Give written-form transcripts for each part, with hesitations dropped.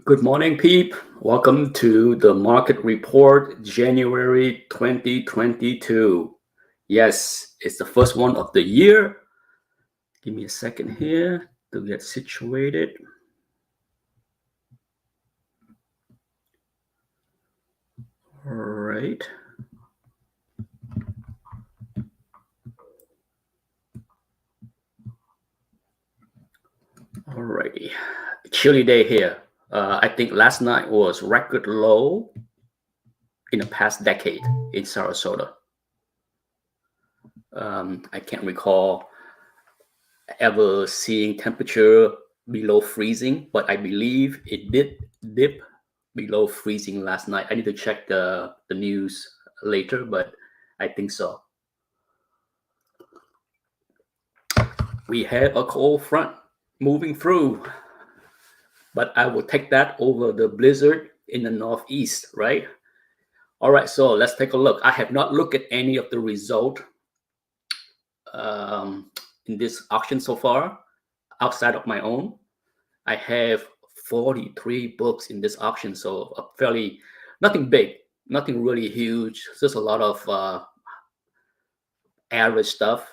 Good morning, Peep. Welcome to the market report, January 2022. Yes, it's the first one of the year. Give me a second here to get situated. All right. Alrighty. Chilly day here. I think last night was record low in the past decade in Sarasota. I can't recall ever seeing temperature below freezing, but I believe it did dip below freezing last night. I need to check the news later, but I think so. We had a cold front moving through, but I will take that over the blizzard in the northeast, right? All right, so let's take a look. I have not looked at any of the result in this auction so far, outside of my own. I have 43 books in this auction, so fairly nothing big, nothing really huge, just a lot of average stuff,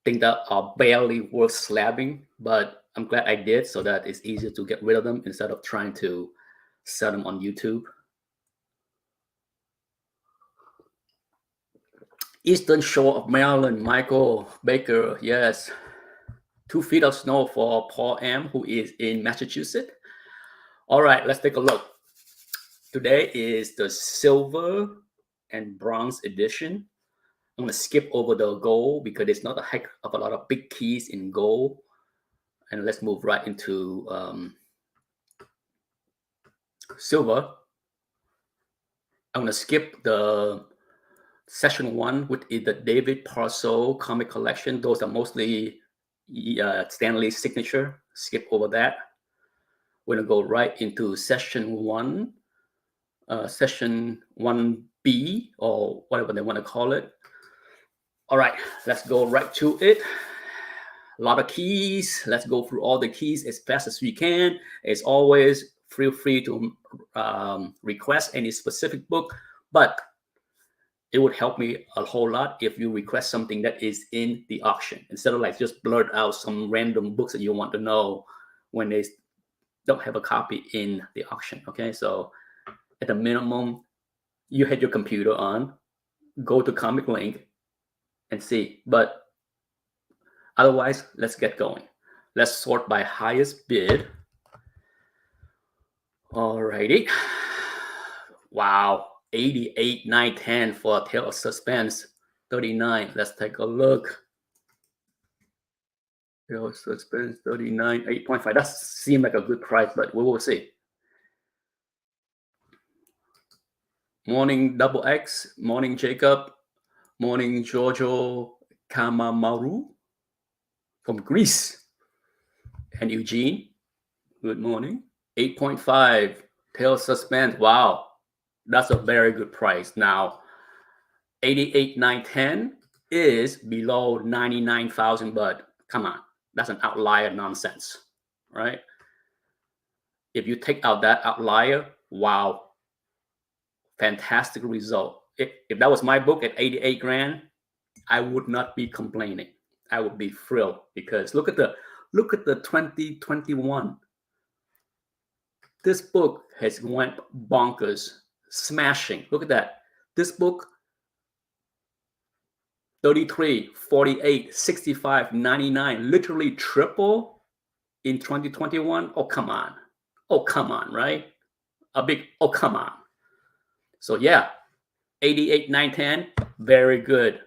things that are barely worth slabbing, but I'm glad I did so that it's easier to get rid of them instead of trying to sell them on YouTube. Eastern Shore of Maryland, Michael Baker, yes. 2 feet of snow for Paul M., who is in Massachusetts. All right, let's take a look. Today is the silver and bronze edition. I'm going to skip over the gold because there's not a heck of a lot of big keys in gold. And let's move right into silver. I'm going to skip the session 1, which is the David Parcell comic collection. Those are mostly Stanley's signature. Skip over that. We're going to go right into session 1, session 1B, or whatever they want to call it. All right, let's go right to it. A lot of keys. Let's go through all the keys as fast as we can. As always, feel free to request any specific book, but it would help me a whole lot if you request something that is in the auction instead of like just blurt out some random books that you want to know when they don't have a copy in the auction. Okay, so at the minimum, you had your computer on, go to Comic Link and see. But otherwise, let's get going. Let's sort by highest bid. Alrighty. Wow, 88, 9, 10 for A Tale of Suspense. 39. Let's take a look. Tale of Suspense 39, 8.5. That seems like a good price, but we will see. Morning Double X. Morning Jacob. Morning Giorgio Kamamaru from Greece. And Eugene. Good morning. 8.5. Tale Suspense. Wow. That's a very good price. Now, 88, 910 is below 99,000, but come on. That's an outlier nonsense, right? If you take out that outlier, wow. Fantastic result. If that was my book at 88 grand, I would not be complaining. I would be thrilled because look at the 2021. This book has went bonkers, smashing. Look at that. This book 33, 48, 65, 99, literally triple in 2021. Oh, come on. Oh, come on, right? A big, oh, come on. So yeah, 88, 910, very good.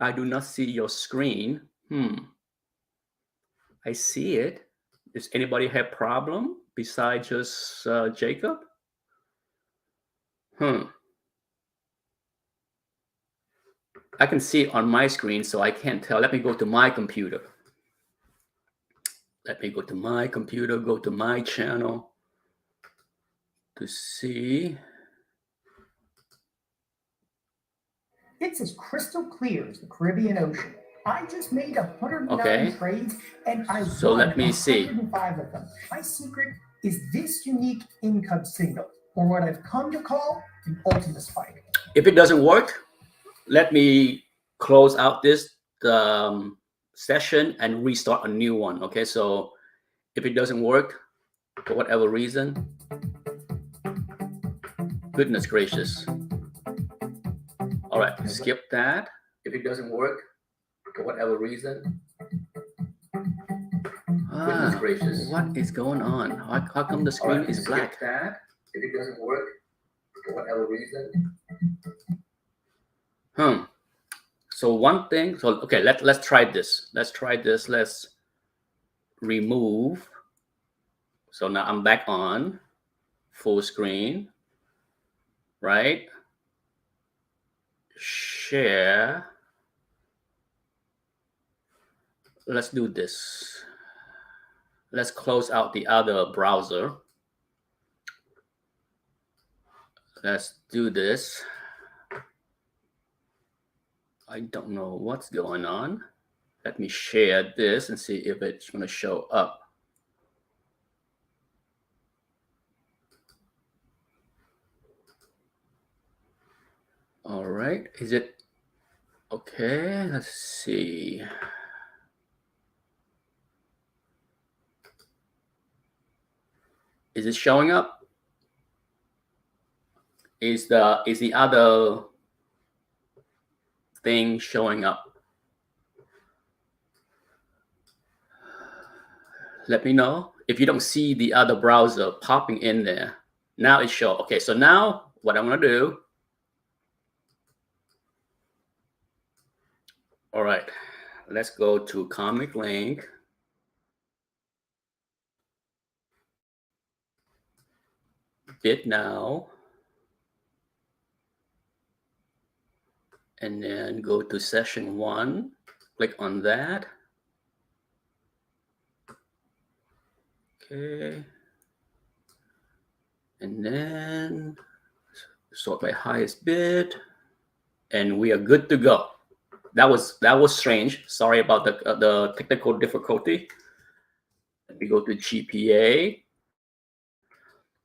I do not see your screen. I see it. Does anybody have problem besides just Jacob? I can see it on my screen, so I can't tell. Let me go to my computer. Let me go to my computer, go to my channel to see. It's as crystal clear as the Caribbean Ocean. I just made 109 Okay. trades and I So won let me see. 105 of them. My secret is this unique income signal, or what I've come to call an ultimate spike. If it doesn't work, let me close out this session and restart a new one. Okay, so if it doesn't work for whatever reason, goodness gracious. All right, skip that. If it doesn't work for whatever reason, goodness gracious. What is going on? How come the screen is black? Skip that. If it doesn't work for whatever reason. So one thing. So okay, let's try this. Let's try this. Let's remove. So now I'm back on full screen, right? Share. Let's do this. Let's close out the other browser. Let's do this. I don't know what's going on. Let me share this and see if it's going to show up. All right. Is it okay? Let's see. Is it showing up? Is the other thing showing up? Let me know if you don't see the other browser popping in there. Now it's show. Okay, so now what I'm gonna do. All right, let's go to Comic Link. Bid now. And then go to session 1. Click on that. Okay. And then sort by highest bid. And we are good to go. That was strange. Sorry about the technical difficulty. Let me go to GPA.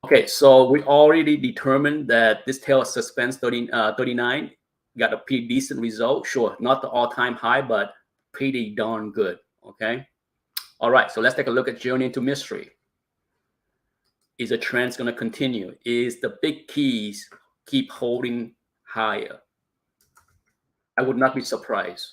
Okay, so we already determined that this Tale of Suspense 39 got a pretty decent result. Sure, not the all-time high, but pretty darn good. Okay. All right, so let's take a look at Journey into Mystery. Is the trend going to continue? Is the big keys keep holding higher? I would not be surprised.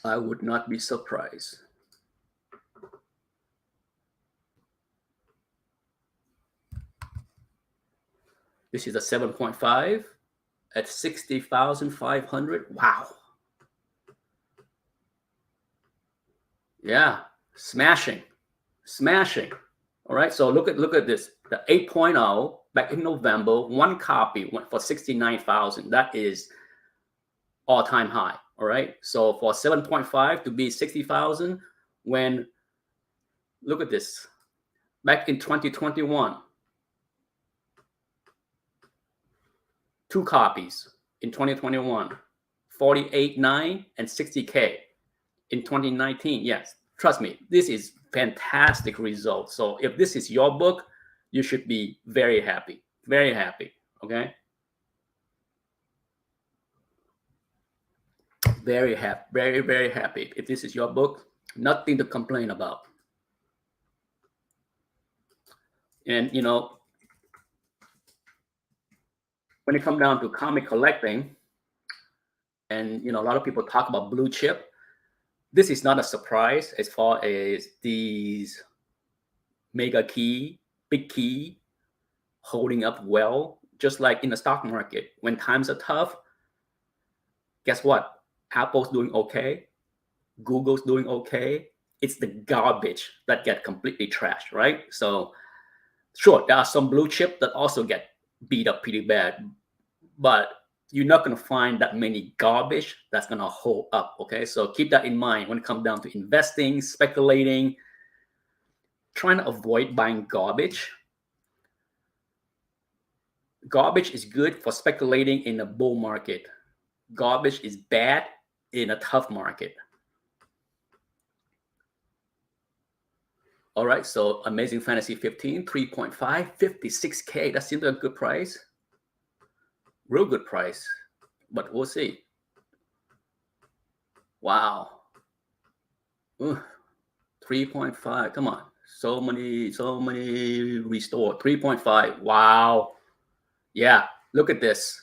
I would not be surprised. This is a 7.5 at 60,500. Wow. Yeah, smashing. All right, so look at this. The 8.0 back in November, one copy went for 69,000. That is all-time high. All right, so for 7.5 to be 60,000, when look at this, back in 2021, 2 copies in 2021, 48.9 and 60K in 2019. Yes, trust me, this is fantastic result. So if this is your book, you should be very happy. Okay, very happy. If this is your book, nothing to complain about. And you know, when it comes down to comic collecting, and you know, a lot of people talk about blue chip, this is not a surprise as far as these mega key, big key holding up well. Just like in the stock market, when times are tough, guess what? Apple's doing okay, Google's doing okay. It's the garbage that get completely trashed, right? So sure, there are some blue chip that also get beat up pretty bad, but you're not going to find that many garbage that's going to hold up. Okay, so keep that in mind when it comes down to investing, speculating, trying to avoid buying garbage. Garbage is good for speculating in a bull market. Garbage is bad in a tough market. All right, so Amazing Fantasy 15, 3.5, 56K. That seems like a good price. Real good price, but we'll see. Wow. 3.5. Come on. So many restored. 3.5. Wow. Yeah. Look at this.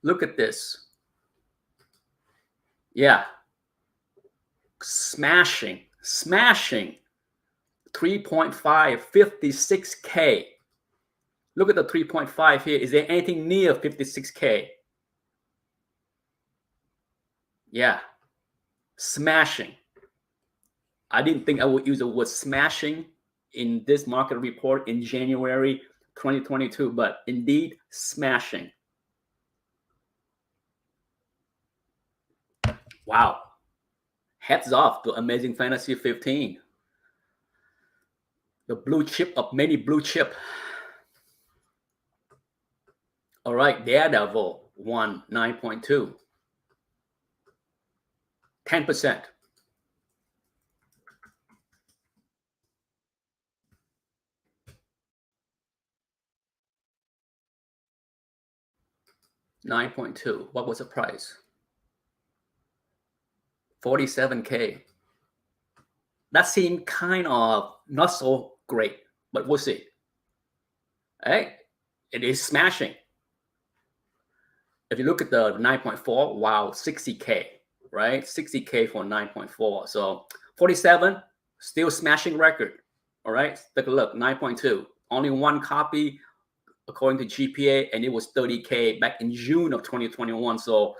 Look at this. Yeah. Smashing. 3.5, 56K. Look at the 3.5 here. Is there anything near 56K? Yeah. Smashing. I didn't think I would use the word smashing in this market report in January 2022, but indeed smashing. Wow. Hats off to Amazing Fantasy 15. The blue chip of many blue chip. All right, Daredevil 1, 9.2. 10%. $9.2. What was the price? 47K. That seemed kind of not so great, but we'll see. Hey, it is smashing. If you look at the 9.4, wow, 60K, right? 60K for 9.4. So 47, still smashing record. All right, take a look, 9.2. Only one copy according to GPA, and it was 30K back in June of 2021. So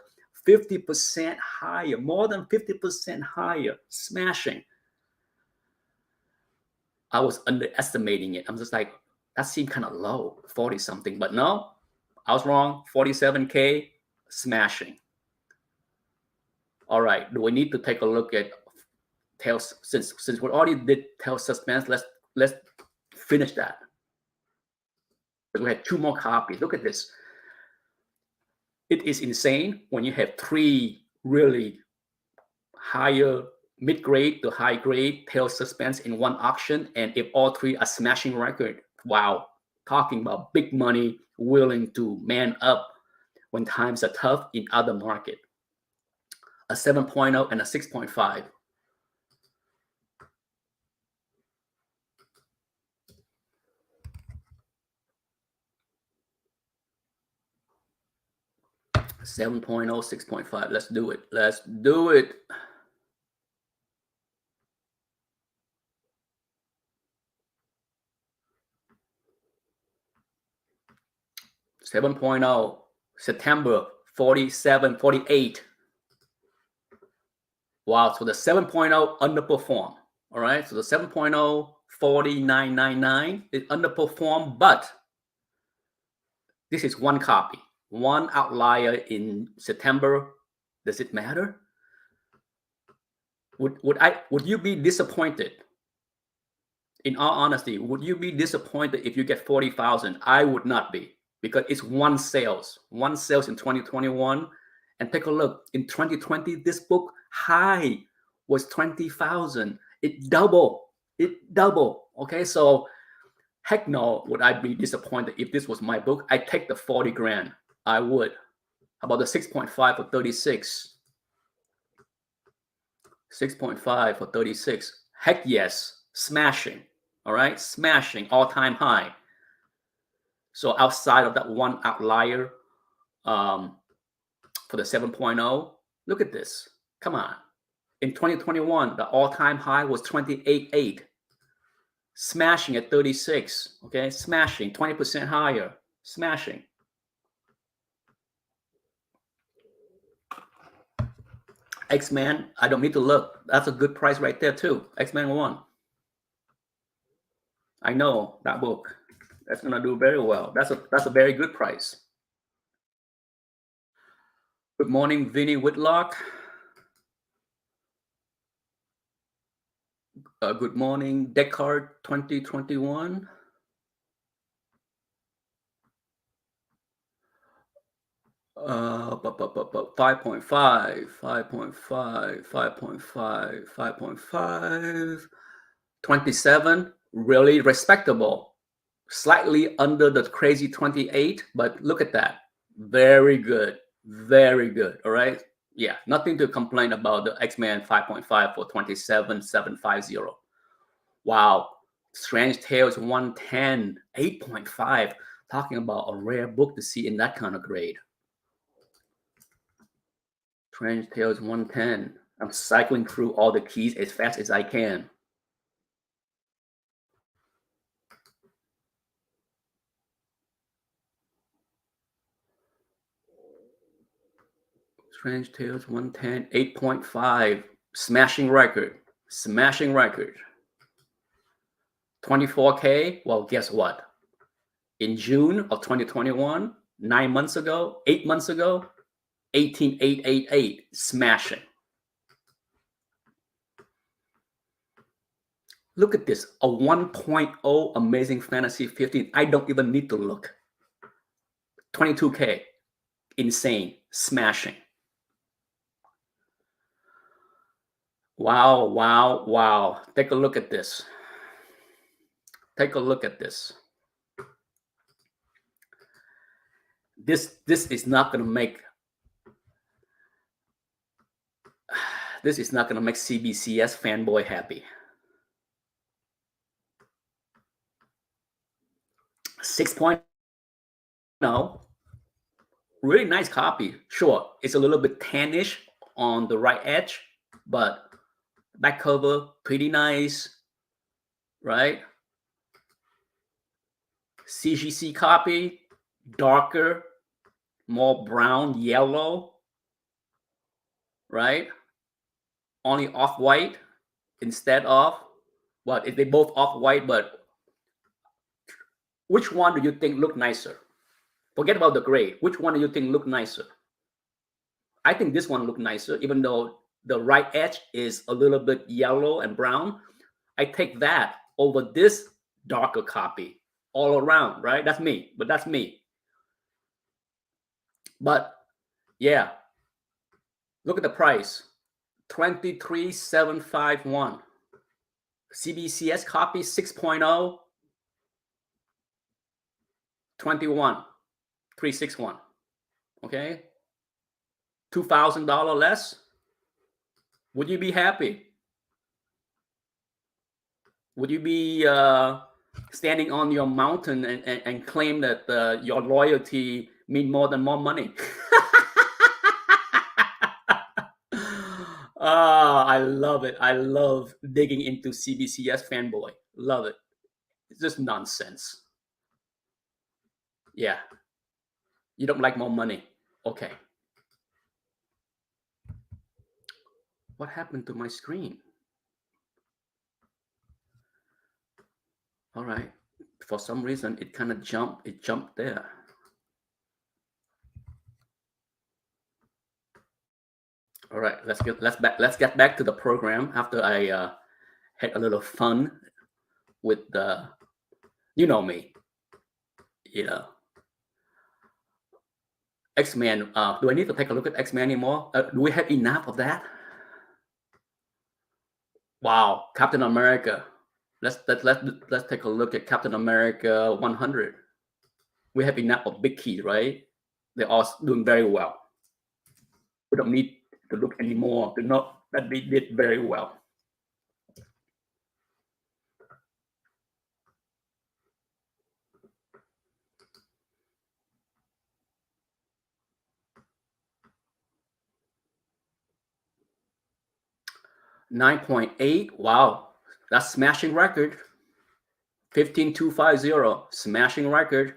50% higher, more than 50% higher, smashing. I was underestimating it. I'm just like, that seemed kind of low, 40 something, but no, I was wrong. 47K, smashing. All right, do we need to take a look at Tales? Since we already did Tales Suspense, let's finish that. We had 2 more copies. Look at this. It is insane when you have 3 really higher mid-grade to high-grade Tales Suspense in one auction, and if all 3 are smashing record, wow, talking about big money willing to man up when times are tough in other market. A 7.0 and a 6.5. 7.0, 6.5. Let's do it. Let's do it. September 47, 48. Wow, so the 7.0 underperformed. All right, so the 7.0 49.99 it underperformed, but this is one copy, one outlier in September. Does it matter? Would you be disappointed? In all honesty, would you be disappointed if you get 40,000? I would not be, because it's one sales in 2021. And take a look, in 2020, this book high was 20,000. It doubled. Okay, so heck no, would I be disappointed if this was my book? I'd take the 40 grand. I would. How about the 6.5 for 36? 6.5 for 36. Heck yes, smashing. All right, smashing, all-time high. So outside of that one outlier for the 7.0, look at this. Come on. In 2021, the all-time high was 28.8. Smashing at 36. Okay, smashing, 20% higher. Smashing. X-Men, I don't need to look. That's a good price right there too. X-Men 1. I know that book. That's gonna do very well. That's a very good price. Good morning, Vinny Whitlock. Good morning, Descartes 2021. 5.5, 5.5, 5.5, 5.5, 27, really respectable. Slightly under the crazy 28, but look at that. Very good. Very good. All right. Yeah, nothing to complain about the X-Men 5.5 for 27,750. Wow. Strange Tales 110, 8.5. Talking about a rare book to see in that kind of grade. Strange Tales 110. I'm cycling through all the keys as fast as I can. Strange Tales 110, 8.5. Smashing record. Smashing record. 24K. Well, guess what? In June of 2021, 9 months ago, 8 months ago, 18,888. Smashing. Look at this. A 1.0 Amazing Fantasy 15. I don't even need to look. 22K. Insane. Smashing. Wow, wow, wow. Take a look at this. Take a look at this. This is not going to make CBCS fanboy happy. 6.0. Really nice copy. Sure, it's a little bit tannish on the right edge, but back cover pretty nice, right? CGC copy, darker, more brown, yellow, right? Only off-white instead of, well, they both off-white, but which one do you think look nicer? Forget about the gray. Which one do you think look nicer? I think this one look nicer, even though the right edge is a little bit yellow and brown. I take that over this darker copy all around, right? That's me, but that's me. But yeah, look at the price, 23,751. CBCS copy 6.0, 21,361. Okay, $2,000 less. Would you be happy? Would you be standing on your mountain and claim that your loyalty means more than more money? I love it. I love digging into CBCS fanboy. Love it. It's just nonsense. Yeah. You don't like more money. Okay. What happened to my screen? All right. For some reason, it kind of jumped. It jumped there. All right. Let's get back to the program after I had a little fun with the, you know me, X-Men. Do I need to take a look at X-Men anymore? Do we have enough of that? Wow, Captain America. Let's take a look at Captain America 100. We have enough of big keys, right? They're all doing very well. We don't need to look anymore to know that they did very well. $9.8. Wow, that's smashing record. 15,250, smashing record.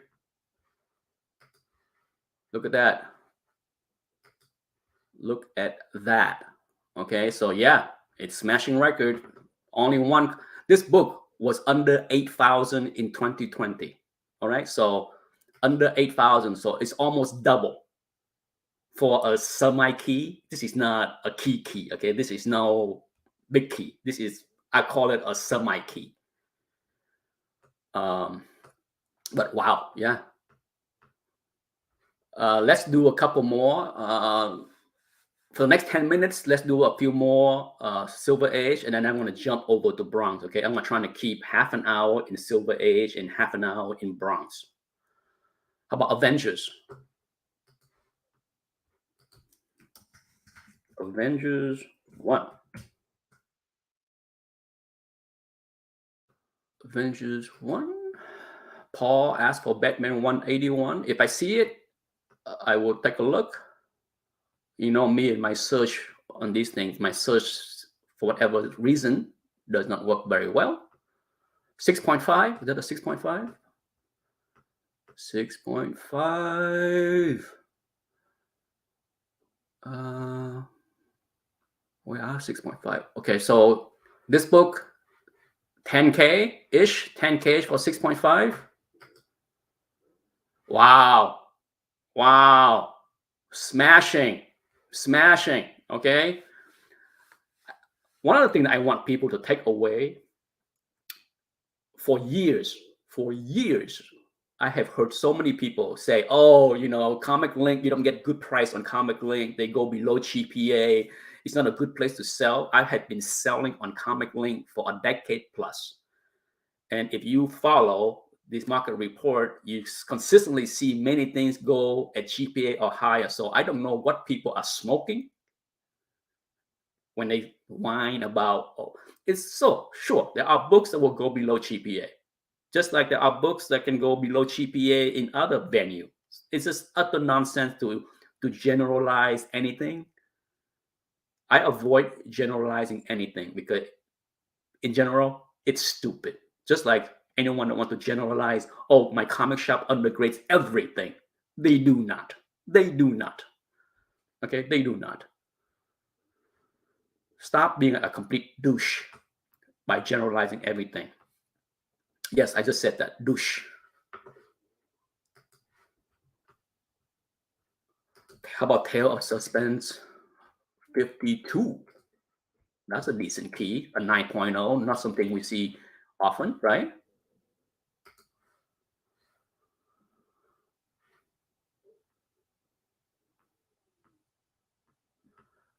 Look at that. Look at that. Okay, so yeah, it's smashing record. Only one. This book was under 8,000 in 2020. All right, so under 8,000, so it's almost double for a semi key. This is not a key. Okay, this is no big key. This is, I call it a semi key. But wow, yeah. Let's do a couple more. For the next 10 minutes, let's do a few more Silver Age, and then I'm going to jump over to Bronze. Okay, I'm going to try to keep half an hour in Silver Age and half an hour in Bronze. How about Avengers? Avengers 1. Avengers 1. Paul asked for Batman 181. If I see it, I will take a look. You know me and my search on these things. My search, for whatever reason, does not work very well. 6.5. Is that a 6.5? 6.5. We are 6.5. Okay, so this book, 10K-ish, 10K for 6.5. Wow. Wow. Smashing. Okay. One of the things I want people to take away, for years, I have heard so many people say, oh, Comic Link, you don't get good price on Comic Link. They go below GPA. It's not a good place to sell. I have been selling on Comic Link for a decade plus. And if you follow this market report, you consistently see many things go at GPA or higher. So I don't know what people are smoking when they whine about, oh, it's so sure. There are books that will go below GPA. Just like there are books that can go below GPA in other venues. It's just utter nonsense to generalize anything. I avoid generalizing anything because in general, it's stupid. Just like anyone that wants to generalize, oh, my comic shop undergrades everything. They do not. Okay, they do not. Stop being a complete douche by generalizing everything. Yes, I just said that, douche. How about Tale of Suspense 52? That's a decent key, a 9.0, not something we see often, right?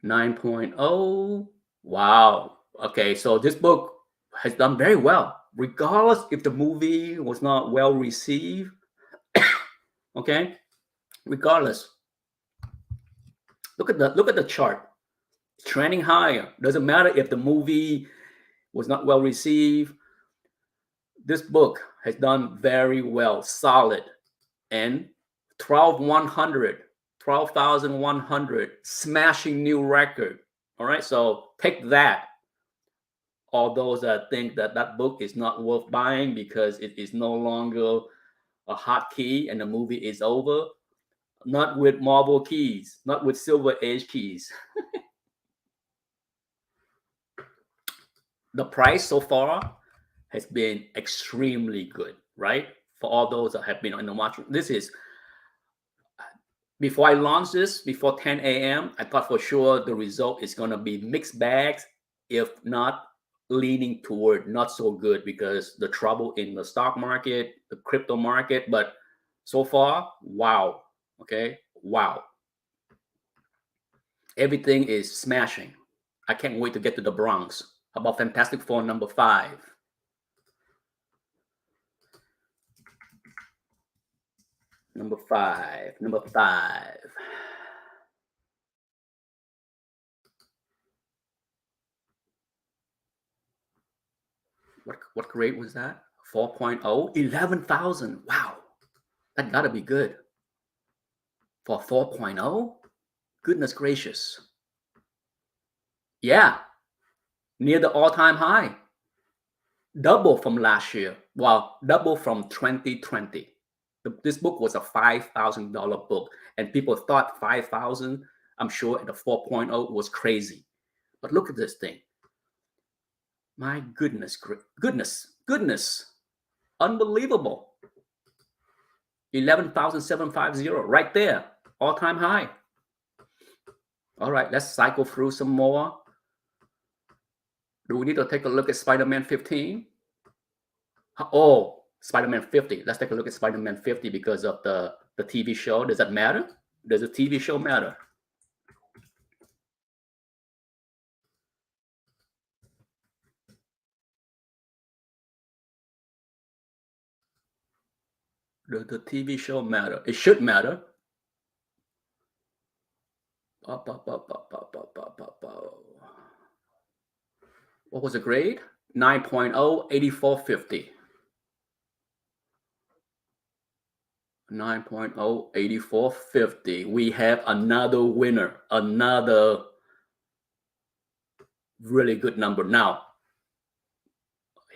.0. Wow. Okay, so this book has done very well, regardless if the movie was not well received. Okay, regardless. Look at the chart. It's trending higher. Doesn't matter if the movie was not well received. This book has done very well, solid, and 12,100, smashing new record. All right, so take that. All those that think that book is not worth buying because it is no longer a hot key and the movie is over. Not with Marvel keys, not with Silver Age keys. The price so far has been extremely good, right? For all those that have been on the market. This is, before I launched this, before 10 a.m., I thought for sure the result is going to be mixed bags, if not leaning toward not so good because the trouble in the stock market, the crypto market. But so far, wow. Okay, wow. Everything is smashing. I can't wait to get to the Bronx. How about Fantastic Four number 5? Number 5. What grade was that? 4.0, 11,000. Wow, that gotta be good for 4.0. Goodness gracious. Yeah, near the all-time high. Double from last year. Well, double from 2020. This book was a $5,000 book, and people thought 5,000, I'm sure, at the 4.0 was crazy. But look at this thing. My goodness. Unbelievable. 11,750 right there, all-time high. All right, let's cycle through some more. Do we need to take a look at Spider-Man 15? Oh, Spider-Man 50. Let's take a look at Spider-Man 50 because of the The TV show, does that matter? Does the TV show matter? Does the TV show matter? It should matter. What was the grade? 9.0, 8450. 9.0, 8450. We have another winner, another really good number. Now,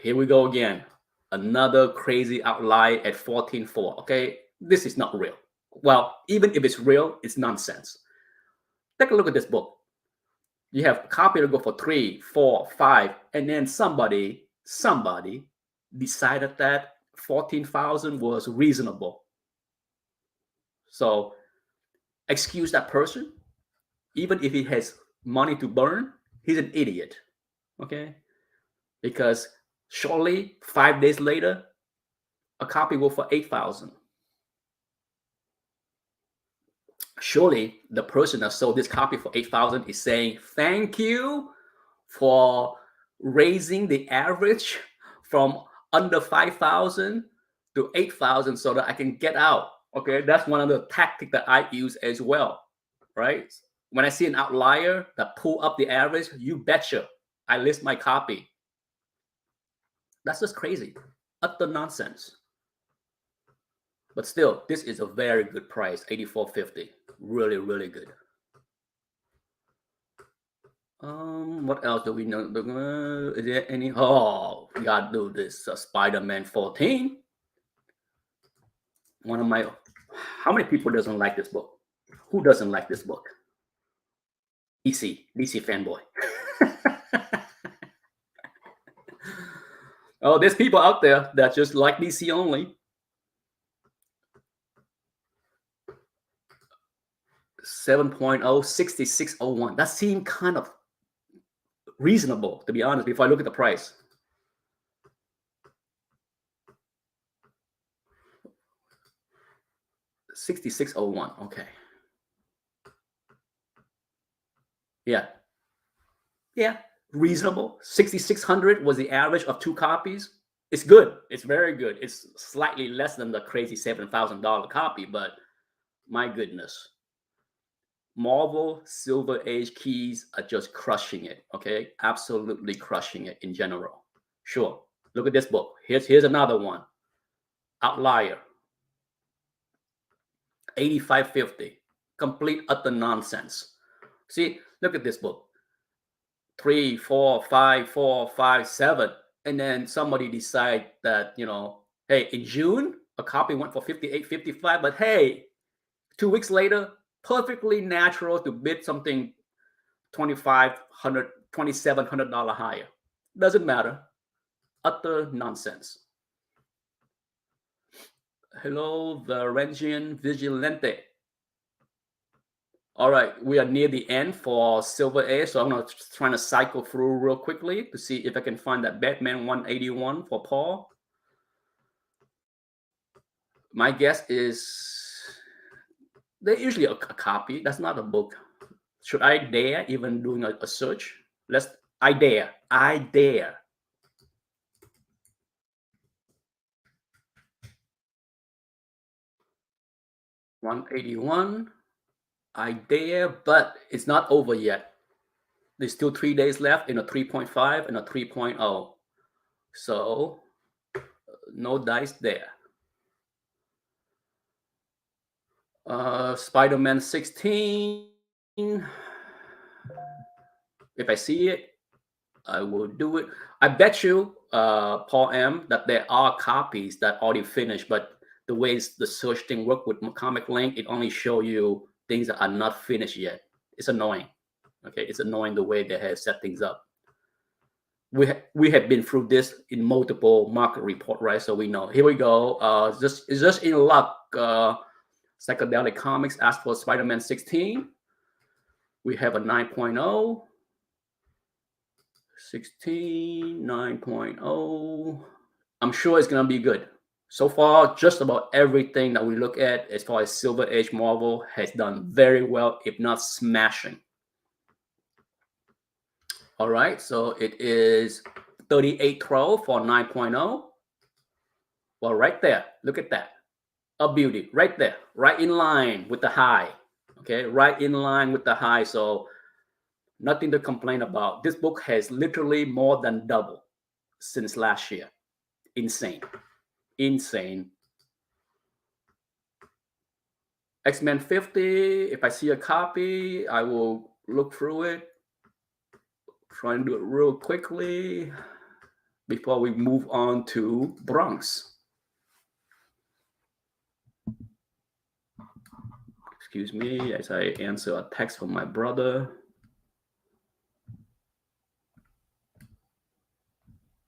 here we go again. Another crazy outlier at 14.4. Okay, this is not real. Well, even if it's real, it's nonsense. Take a look at this book. You have a copy to go for 3, 4, 5, and then somebody decided that 14,000 was reasonable. So excuse that person. Even if he has money to burn, he's an idiot. Okay? Because shortly, 5 days later, a copy will for 8,000. Surely the person that sold this copy for 8,000 is saying, thank you for raising the average from under 5,000 to 8,000 so that I can get out. Okay, that's one of the tactics that I use as well, right? When I see an outlier that pull up the average, you betcha I list my copy. That's just crazy, utter nonsense. But still, this is a very good price, $84.50. Really, really good. What else do we know? Is there any? Oh, we gotta do this. Spider-Man 14. One of my. How many people doesn't like this book? Who doesn't like this book? DC fanboy. Oh, there's people out there that just like DC only. 7.0, 6601. That seemed kind of reasonable, to be honest, if I look at the price. $66.01. Okay. Yeah, reasonable. 6,600 was the average of 2 copies. It's good. It's very good. It's slightly less than the crazy $7,000 copy, but my goodness. Marvel Silver Age keys are just crushing it. Okay, absolutely crushing it in general. Sure. Look at this book. Here's another one. Outlier. 85.50. Complete utter nonsense. See, look at this book. 3, 4, 5, 4, 5, 7. And then somebody decide that, hey, in June, a copy went for 58.55, but hey, 2 weeks later, perfectly natural to bid something $2,500, $2,700 higher. Doesn't matter. Utter nonsense. Hello, Varangian Vigilante. All right, we are near the end for Silver Age, so I'm going to try to cycle through real quickly to see if I can find that Batman 181 for Paul. My guess is they're usually a copy. That's not a book. Should I dare even doing a search? I dare. 181. I dare, but it's not over yet. There's still 3 days left in a 3.5 and a 3.0. So no dice there. Spider-Man 16. If I see it, I will do it. I bet you, Paul M, that there are copies that already finished, but the ways the search thing work with Comic Link, it only show you things that are not finished yet. It's annoying. Okay, it's annoying the way they have set things up. We have been through this in multiple market report, right? So we know. Here we go. It's just in luck. Psychedelic Comics asked for Spider-Man 16. We have a 9.0. 16, 9.0. I'm sure it's gonna be good. So far, just about everything that we look at as far as Silver Age Marvel has done very well, if not smashing. All right, so it is 3812 for 9.0. Well, right there, look at that. A beauty, right there, right in line with the high. Okay, right in line with the high. So nothing to complain about. This book has literally more than doubled since last year. Insane. Insane. X-Men 50, if I see a copy, I will look through it. Try and do it real quickly before we move on to Bronx. Excuse me as I answer a text from my brother.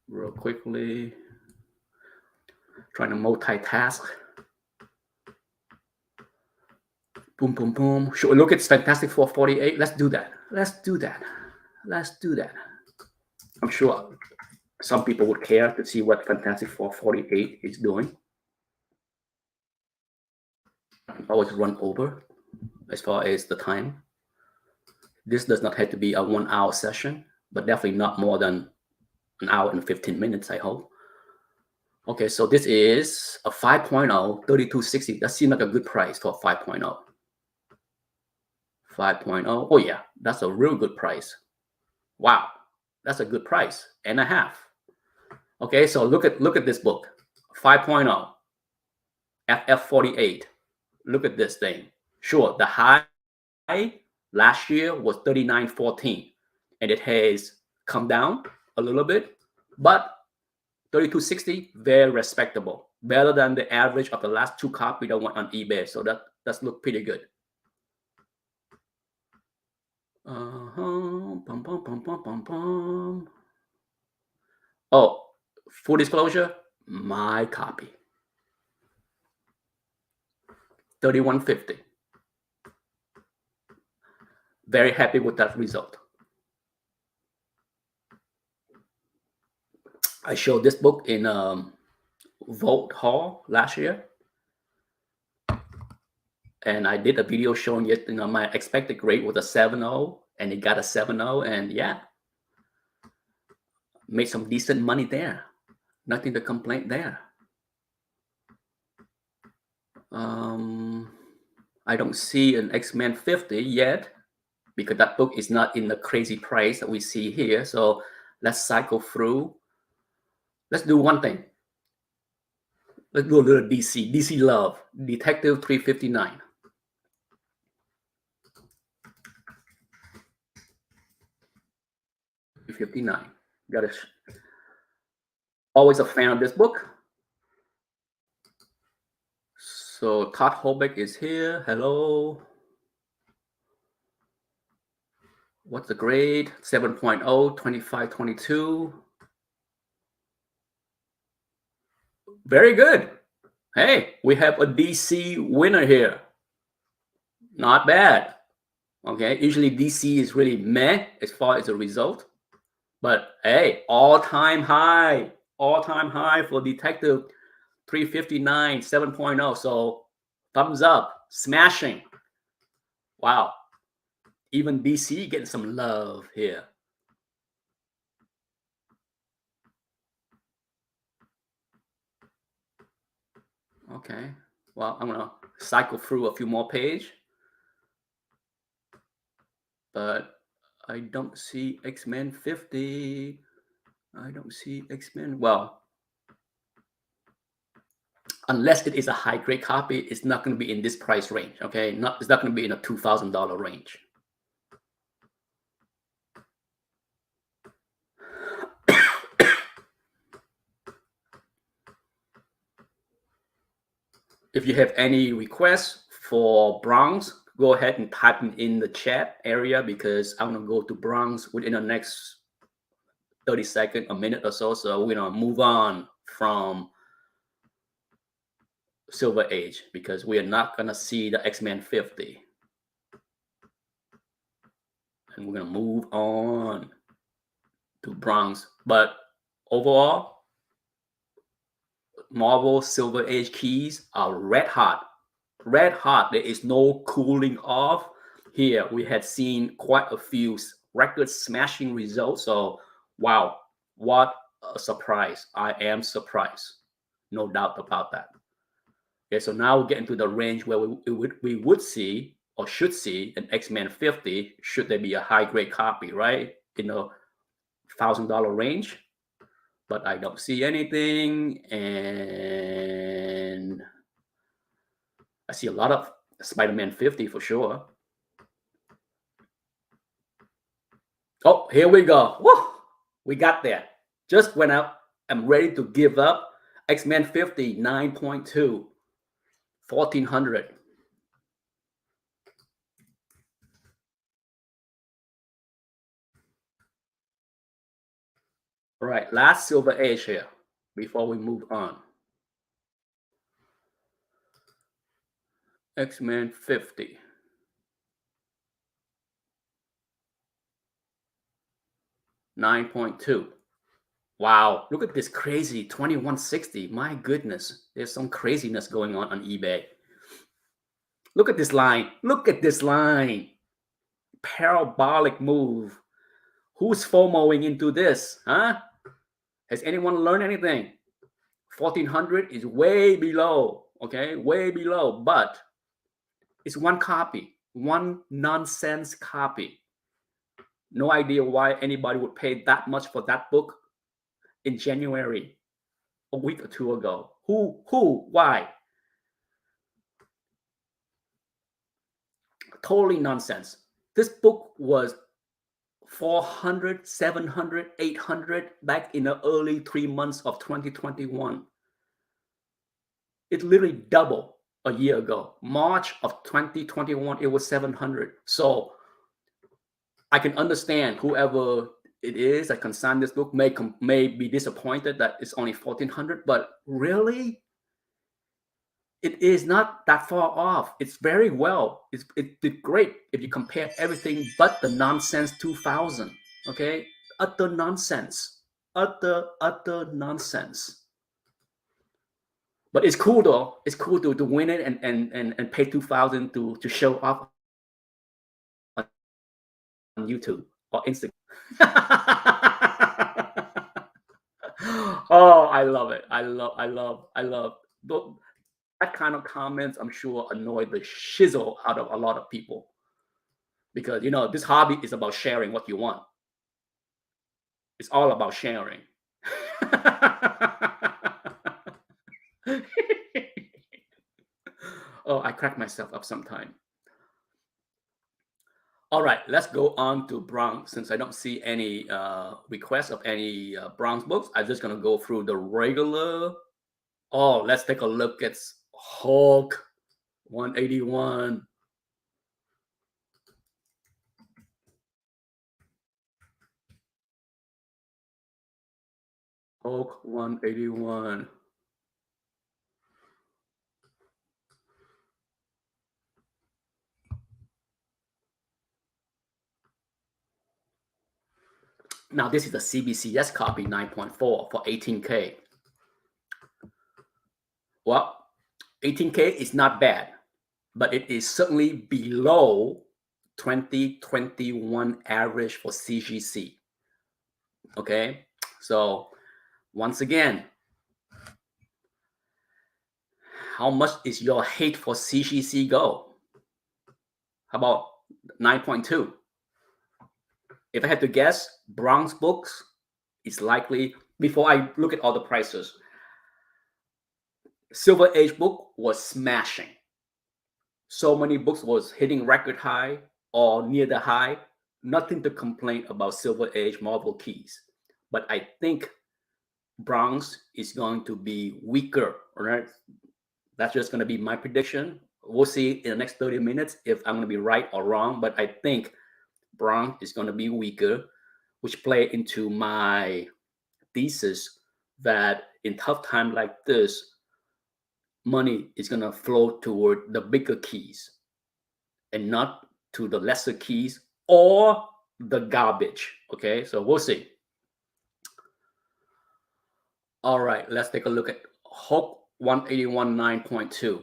Real quickly. Trying to multitask. Boom, boom, boom. Should we look at Fantastic Four 48? Let's do that. Let's do that. Let's do that. I'm sure some people would care to see what Fantastic Four 48 is doing. I can always run over as far as the time. This does not have to be a 1 hour session, but definitely not more than an hour and 15 minutes, I hope. Okay, so this is a 5.0, 3260. That seems like a good price for a 5.0. 5.0. Oh yeah, that's a real good price. Wow, that's a good price and a half. Okay, so look at this book, 5.0, FF48. Look at this thing. Sure, the high last year was 39.14, and it has come down a little bit, but 3260, very respectable, better than the average of the last two copies that went on eBay. So that's look pretty good. Bum, bum, bum, bum, bum, bum. Oh, full disclosure, my copy. 3150. Very happy with that result. I showed this book in Vault Hall last year. And I did a video showing it, my expected grade was a 7.0, and it got a 7.0, and yeah, made some decent money there. Nothing to complain there. I don't see an X-Men 50 yet because that book is not in the crazy price that we see here. So let's cycle through. Let's do one thing. Let's do a little DC. DC love. Detective 359. Got it. Always a fan of this book. So Todd Holbeck is here. Hello. What's the grade? 7.0, 2522. Very good. Hey, we have a DC winner here. Not bad. Okay, usually DC is really meh as far as the result. But hey, all-time high for Detective 359, 7.0. So thumbs up, smashing. Wow. Even DC getting some love here. Okay. Well, I'm gonna cycle through a few more pages. But I don't see X-Men 50. I don't see X-Men. Well, unless it is a high-grade copy, it's not going to be in this price range, okay? It's not going to be in a $2,000 range. If you have any requests for Bronx, go ahead and type them in the chat area because I'm going to go to Bronx within the next 30 seconds, a minute or so. So we're going to move on from Silver Age because we are not going to see the X-Men 50. And we're going to move on to Bronx. But overall, Marvel Silver Age keys are red hot. Red hot. There is no cooling off. Here we had seen quite a few record smashing results. So wow, what a surprise. I am surprised. No doubt about that. Okay, so now we get into the range where we would see or should see an X-Men 50 should there be a high grade copy, right? In the $1,000 range. But I don't see anything, and I see a lot of Spider-Man 50 for sure. Oh, here we go. Woo! We got there. Just when I'm ready to give up, X-Men 50, 9.2, 1,400. All right, last Silver Age here before we move on. X-Men 50. $9.2. Wow, look at this crazy 2160. My goodness, there's some craziness going on eBay. Look at this line. Look at this line. Parabolic move. Who's FOMOing into this? Huh? Has anyone learned anything? 1,400 is way below. Okay, way below. But it's one copy, one nonsense copy. No idea why anybody would pay that much for that book in January, a week or two ago. Who, why? Totally nonsense. This book was 400, 700, 800 back in the early 3 months of 2021. It literally doubled a year ago. March of 2021, it was 700. So I can understand whoever it is that consigned this book may be disappointed that it's only 1,400, but really, it is not that far off. It's very well. It did great if you compare everything but the nonsense 2000. Okay, utter nonsense, utter nonsense. But it's cool though. It's cool to win it and pay 2,000 to show off on YouTube or Instagram. Oh, I love it. I love. That kind of comments, I'm sure, annoy the shizzle out of a lot of people. Because, this hobby is about sharing what you want. It's all about sharing. Oh, I crack myself up sometime. All right, let's go on to Bronx. Since I don't see any requests of any Bronx books, I'm just going to go through the regular. Oh, let's take a look at Hulk 181. Hulk 181. Now, this is a CBCS copy 9.4 for 18K. Well, 18K is not bad, but it is certainly below 2021 average for CGC. Okay, so once again, how much is your hate for CGC go? How about 9.2? If I had to guess, Bronx Books is likely, before I look at all the prices, Silver Age book was smashing. So many books was hitting record high or near the high. Nothing to complain about Silver Age Marvel keys. But I think Bronx is going to be weaker, all right? That's just going to be my prediction. We'll see in the next 30 minutes if I'm going to be right or wrong. But I think Bronx is going to be weaker, which play into my thesis that in tough time like this, money is going to flow toward the bigger keys and not to the lesser keys or the garbage. Okay, so we'll see. All right, let's take a look at Hope 181 9.2.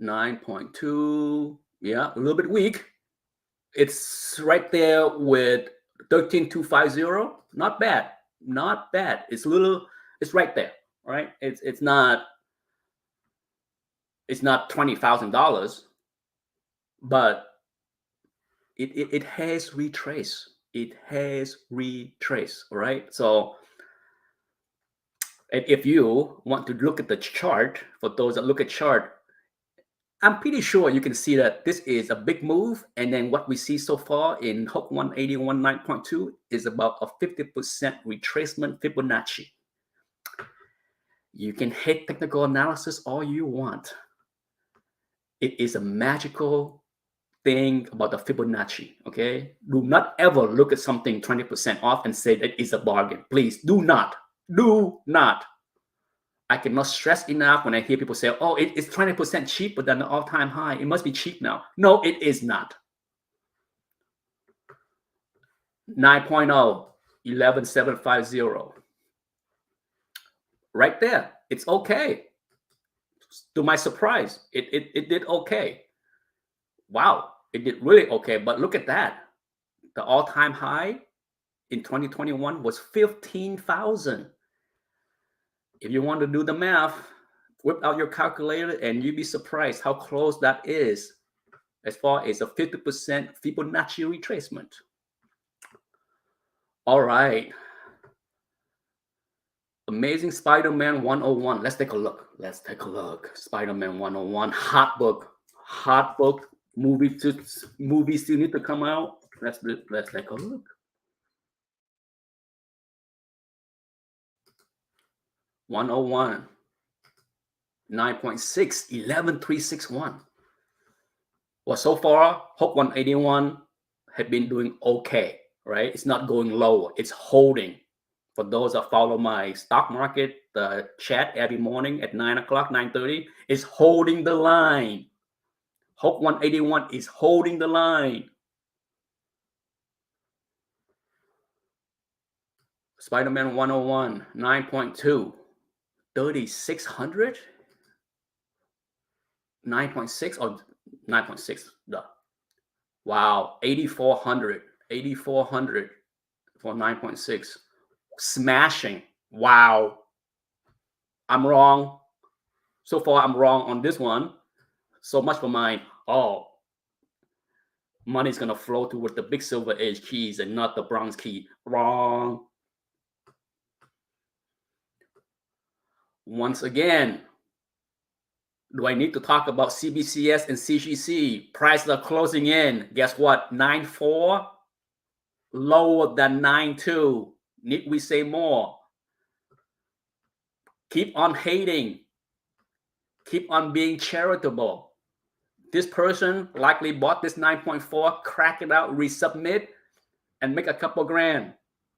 9.2. Yeah, a little bit weak. It's right there with 13250. Not bad. Not bad. It's right there. Right? It's not $20,000, but it has retraced. It has retraced. All right. So if you want to look at the chart, for those that look at chart, I'm pretty sure you can see that this is a big move. And then what we see so far in Hook 181 9.2 is about a 50% retracement Fibonacci. You can hate technical analysis all you want. It is a magical thing about the Fibonacci, okay? Do not ever look at something 20% off and say that it's a bargain. Please do not. Do not. I cannot stress enough when I hear people say, oh, it's 20% cheaper than the all-time high. It must be cheap now. No, it is not. 9.0, 11,750. Right there. It's okay. To my surprise, it did okay. Wow, it did really okay. But look at that. The all-time high in 2021 was 15,000. If you want to do the math, whip out your calculator and you'd be surprised how close that is as far as a 50% Fibonacci retracement. All right. Amazing Spider-Man 101. Let's take a look. Let's take a look. Spider-Man 101. Hot book. Hot book. Movies still need to come out. Let's take a look. 101. 9.6. 11,361. Well, so far, Hope 181 had been doing okay, right? It's not going lower. It's holding. For those that follow my stock market chat every morning at 9 o'clock, 9:30, it's holding the line. Hope 181 is holding the line. Spider-Man 101, 9.2, 3,600? 9.6 or 9.6? Duh. Wow, 8,400. 8,400 for 9.6. Smashing. Wow. I'm wrong. So far, I'm wrong on this one. So much for mine. Oh, money's going to flow toward the big silver edge keys and not the bronze key. Wrong. Once again, do I need to talk about CBCS and CGC? Prices are closing in. Guess what? 9.4, lower than 9.2. Need we say more? Keep on hating. Keep on being charitable. This person likely bought this 9.4, crack it out, resubmit, and make a couple grand.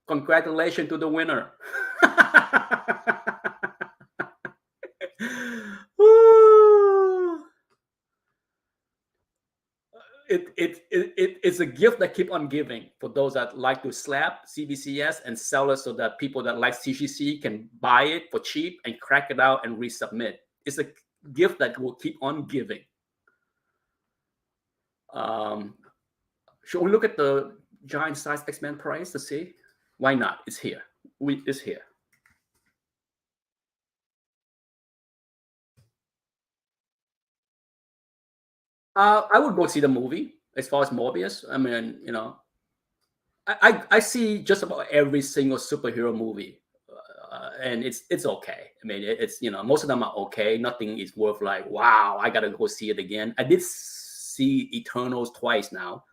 Congratulations to the winner. It's a gift that keep on giving for those that like to slap CBCS and sell it so that people that like CGC can buy it for cheap and crack it out and resubmit. It's a gift that will keep on giving. Should we look at the giant size X-Men price to see? Why not? It's here. It's here. I would go see the movie as far as Morbius. I mean, you know, I see just about every single superhero movie, and it's okay. I mean, it's you know, most of them are okay. Nothing is worth like, wow, I gotta go see it again. I did see Eternals twice now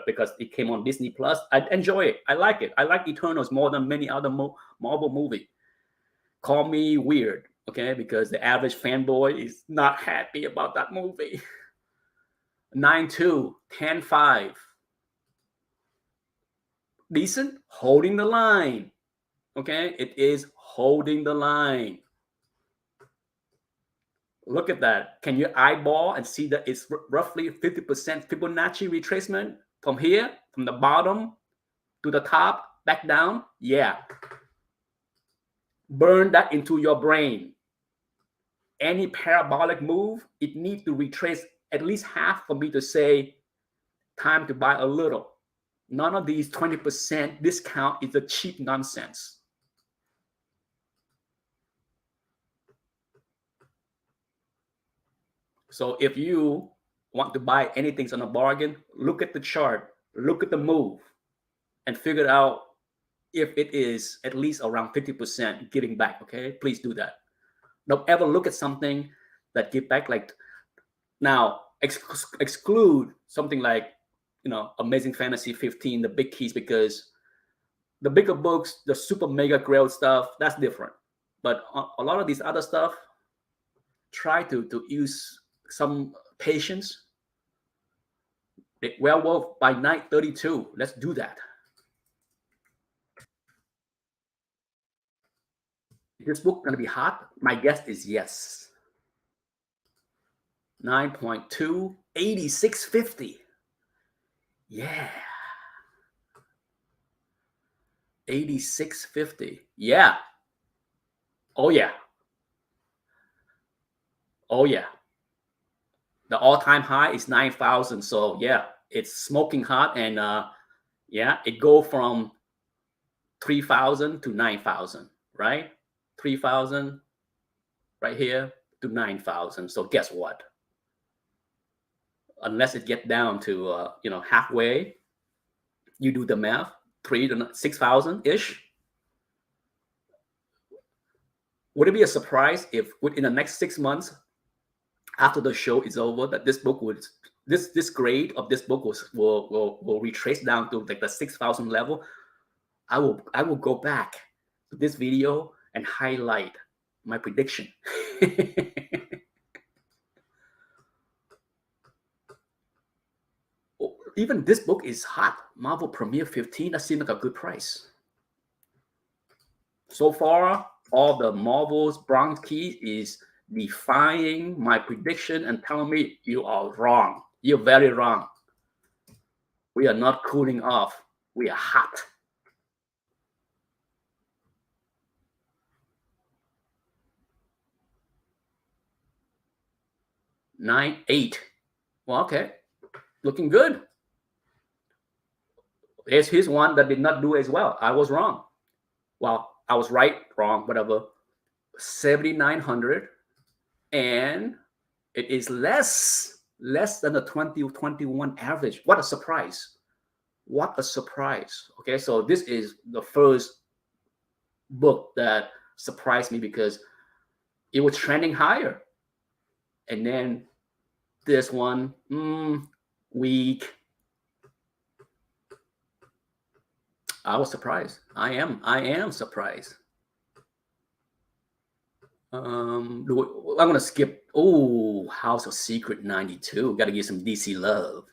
because it came on Disney Plus. I enjoy it. I like it. I like Eternals more than many other Marvel movie. Call me weird, okay? Because the average fanboy is not happy about that movie. 9.2, 10.5. Decent, holding the line. Okay, it is holding the line. Look at that. Can you eyeball and see that it's roughly 50% Fibonacci retracement from here, from the bottom to the top, back down? Yeah. Burn that into your brain. Any parabolic move, it needs to retrace at least half for me to say, time to buy a little. None of these 20% discount is a cheap nonsense. So if you want to buy anything on a bargain, look at the chart, look at the move, and figure out if it is at least around 50% giving back. Okay, please do that. Don't ever look at something that give back. Like now, exclude something like Amazing Fantasy 15, the big keys, because the bigger books, the super mega grail stuff, that's different. But a lot of these other stuff, try to use some patience. Werewolf by Night 32. Let's do that. Is this book going to be hot? My guess is yes. 9.2, 86.50. Yeah. 86.50. Yeah. Oh, yeah. Oh, yeah. The all-time high is 9,000. So, yeah, it's smoking hot. And, yeah, it go from 3,000 to 9,000, right? 3,000 right here to 9,000. So, guess what? Unless it get down to, halfway, you do the math, 3,000 to 6,000 ish. Would it be a surprise if within the next 6 months, after the show is over, that this book would this grade of this book will retrace down to like the 6,000 level? I will go back to this video and highlight my prediction. Even this book is hot. Marvel Premiere 15. That seems like a good price. So far, all the Marvel's bronze key is defying my prediction and telling me you are wrong. You're very wrong. We are not cooling off. We are hot. Nine, 8. Well, okay. Looking good. Here's one that did not do as well. I was wrong. Well, I was right, wrong, whatever. 7,900. And it is less than the 2021 average. What a surprise. What a surprise. Okay, so this is the first book that surprised me because it was trending higher. And then this one, weak. I was surprised. I am surprised. I'm gonna skip. Oh, House of Secret 92. Got to give some DC love.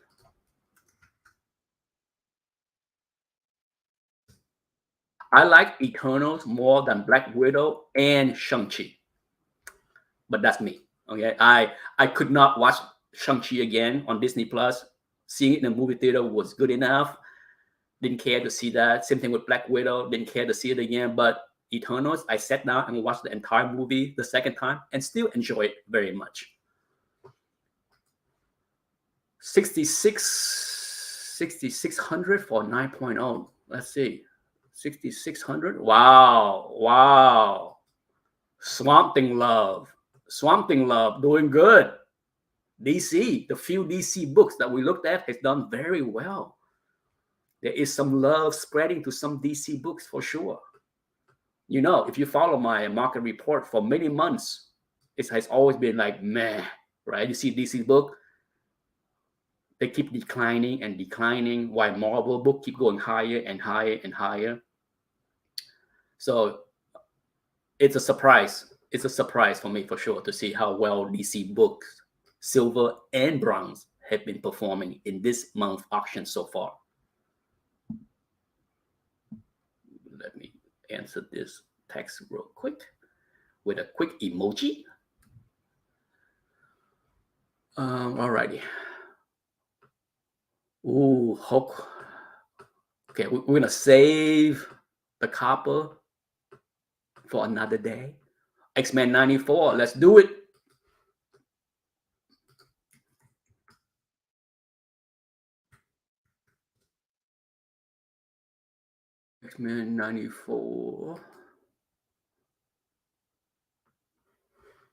I like Eternals more than Black Widow and Shang-Chi, but that's me. Okay, I could not watch Shang-Chi again on Disney Plus. Seeing it in the movie theater was good enough. Didn't care to see that. Same thing with Black Widow. Didn't care to see it again. But Eternals, I sat down and watched the entire movie the second time and still enjoy it very much. 6,600 for 9.0. Let's see. 6,600. Wow. Swamp Thing Love doing good. DC, the few DC books that we looked at has done very well. There is some love spreading to some DC books for sure. If you follow my market report for many months, it has always been like meh, right? You see DC book, they keep declining and declining, while Marvel book keep going higher and higher and higher. So it's a surprise. It's a surprise for me for sure to see how well DC books, silver and bronze, have been performing in this month auction so far. Let me answer this text real quick with a quick emoji. Alrighty. Ooh, Hulk. Okay, we're gonna save the copper for another day. X-Men 94, let's do it. X-Men 94.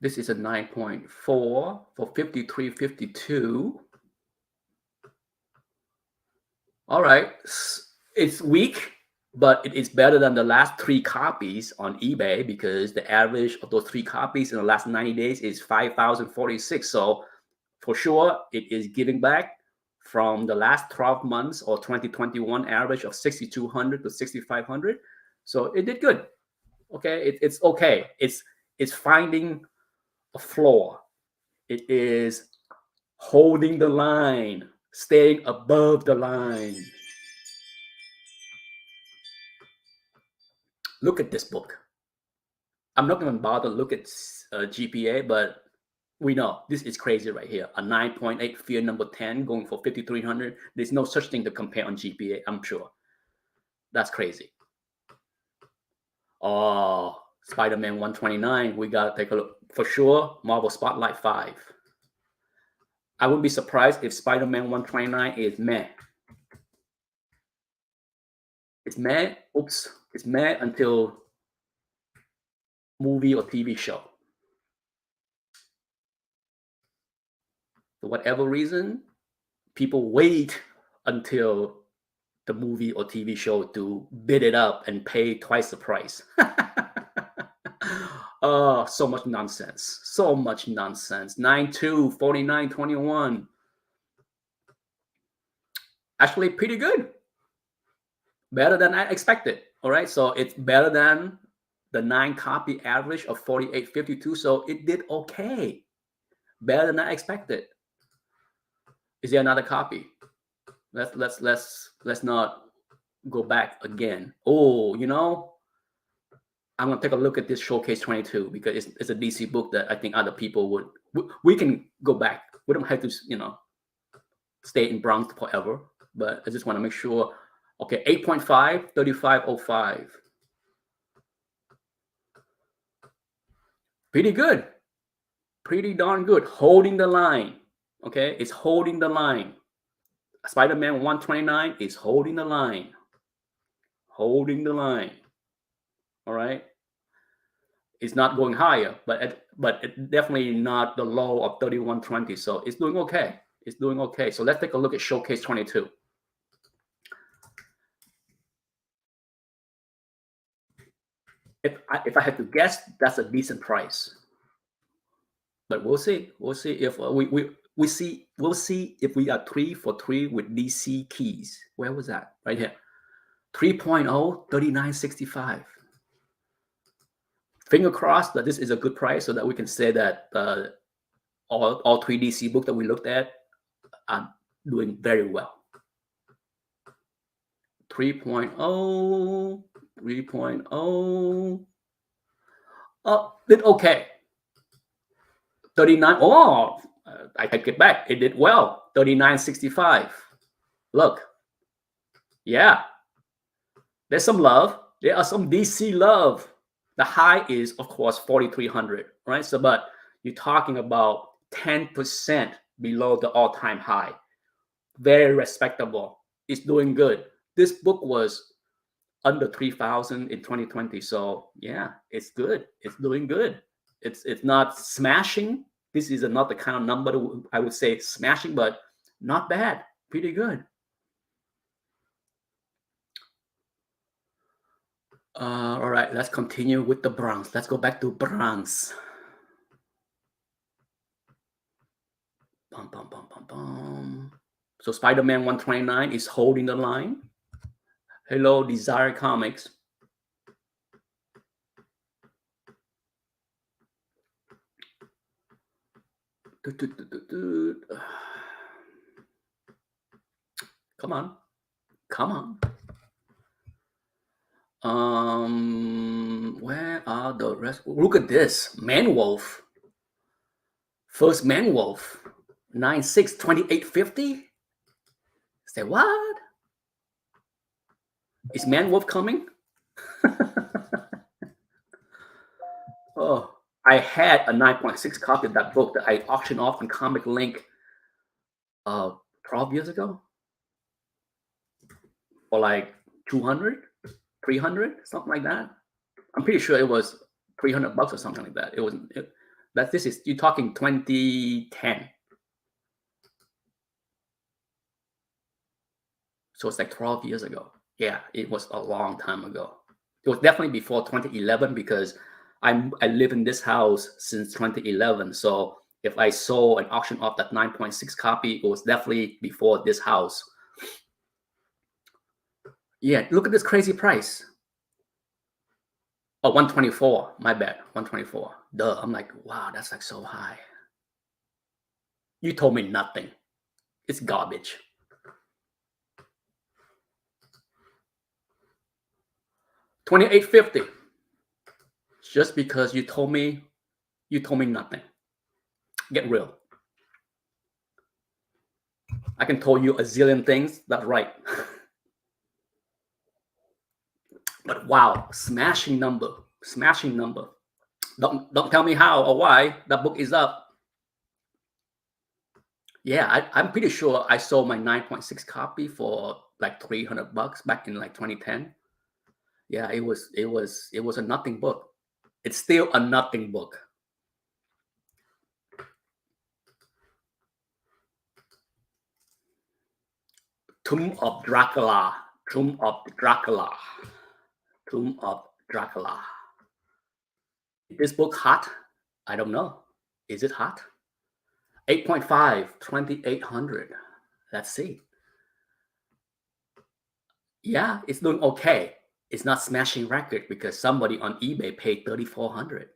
This is a 9.4 for 53.52. All right, it's weak, but it is better than the last 3 copies on eBay, because the average of those 3 copies in the last 90 days is 5,046. So for sure, it is giving back from the last 12 months or 2021 average of 6,200 to 6,500. So it did good. Okay, it's okay. It's finding a floor. It is holding the line, staying above the line. Look at this book. I'm not going to bother look at GPA, but we know this is crazy right here. A 9.8 fear number 10 going for 5,300. There's no such thing to compare on GPA, I'm sure. That's crazy. Oh, Spider-Man 129. We got to take a look. For sure, Marvel Spotlight 5. I wouldn't be surprised if Spider-Man 129 is meh. It's meh. Oops. It's meh until movie or TV show. For whatever reason, people wait until the movie or TV show to bid it up and pay twice the price. Oh, so much nonsense. So much nonsense. 9.2, 49.21. Actually, pretty good. Better than I expected. All right. So it's better than the 9 copy average of 48.52. So it did okay. Better than I expected. Is there another copy? Let's not go back again. Oh, you know, I'm gonna take a look at this Showcase 22 because it's a DC book that I think other people would. We can go back. We don't have to, stay in Bronx forever. But I just want to make sure. Okay, 8.5, 35.05. Pretty good. Pretty darn good. Holding the line. Okay, it's holding the line. Spider-Man 129 is holding the line. Holding the line. All right. It's not going higher, but it definitely not the low of 31.20. So it's doing okay. It's doing okay. So let's take a look at Showcase 22. If I had to guess, that's a decent price. But we'll see. We'll see if we'll see if we are 3 for 3 with DC keys. Where was that? Right here. 3.0, 39.65. Finger crossed that this is a good price so that we can say that all 3 DC books that we looked at are doing very well. 3.0, 3.0. Oh, did okay. 39. Oh, I take it back. It did well. 39.65. Look. Yeah. There's some love. There are some DC love. The high is, of course, 4,300, right? So, but you're talking about 10% below the all-time high. Very respectable. It's doing good. This book was under 3,000 in 2020. So, yeah, it's good. It's doing good. It's not smashing. This is not the kind of number that I would say smashing, but not bad. Pretty good. All right, let's continue with the Bronx. Let's go back to Bronx. Bum, bum, bum, bum, bum. So Spider-Man 129 is holding the line. Hello, Desire Comics. Come on. Come on. Where are the rest? Look at this. Man-Wolf. First Man-Wolf. 9.6, 28.50. Say what? Is Man-Wolf coming? Oh, I had a 9.6 copy of that book that I auctioned off on Comic Link 12 years ago for like 200, 300, something like that. I'm pretty sure it was $300 or something like that. It was this is you're talking 2010. So it's like 12 years ago. Yeah, it was a long time ago. It was definitely before 2011 because I live in this house since 2011. So if I sold an auction off that 9.6 copy, it was definitely before this house. Yeah, look at this crazy price. Oh, 124. My bad. 124. Duh. I'm like, wow, that's like so high. You told me nothing. It's garbage. $28.50. Just because you told me nothing. Get real. I can tell you a zillion things. That's right. But wow, smashing number. Smashing number. Don't tell me how or why that book is up. Yeah, I'm pretty sure I sold my 9.6 copy for like $300 back in like 2010. Yeah, it was a nothing book. It's still a nothing book. Tomb of Dracula. Tomb of Dracula. Tomb of Dracula. Is this book hot? I don't know. Is it hot? 8.5, 2,800. Let's see. Yeah, it's doing okay. It's not smashing record because somebody on eBay paid 3,400.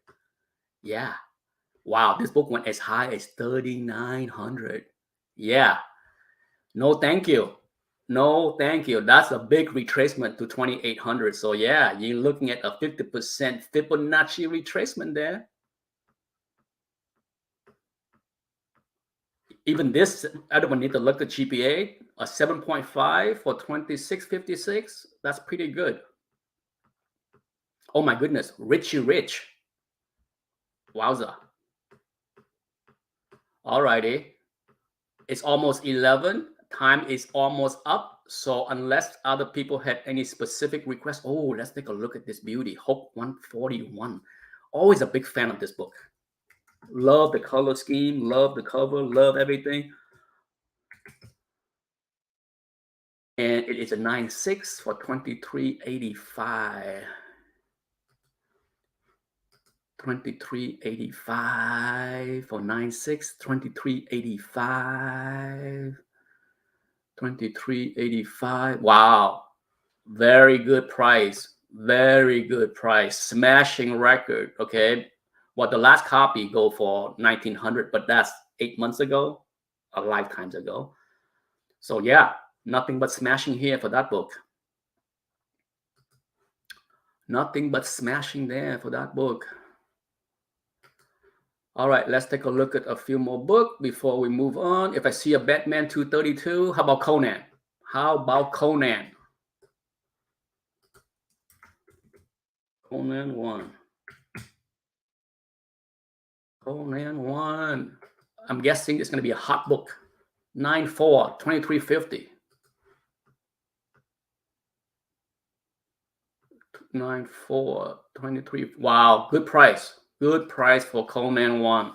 Yeah. Wow, this book went as high as 3,900. Yeah. No, thank you. No, thank you. That's a big retracement to 2,800. So yeah, you're looking at a 50% Fibonacci retracement there. Even this, I don't need to look at GPA, a 7.5 for 2656. That's pretty good. Oh my goodness, Richie Rich. Wowza. Alrighty. It's almost 11. Time is almost up. So unless other people had any specific requests, oh, let's take a look at this beauty. Hope 141. Always a big fan of this book. Love the color scheme, love the cover, love everything. And it is a 9.6 for 2385. 2385 for 9.6, 2385. 2385. Wow. Very good price. Very good price. Smashing record. Okay. Well, the last copy go for 1,900, but that's 8 months ago, a lifetimes ago. So yeah, nothing but smashing here for that book. Nothing but smashing there for that book. All right, let's take a look at a few more books before we move on. If I see a Batman 232, how about Conan? How about Conan? Conan 1. Conan 1. I'm guessing it's going to be a hot book. 9.4, 2350. 9.4, 23. Wow, good price. Good price for Conan 1.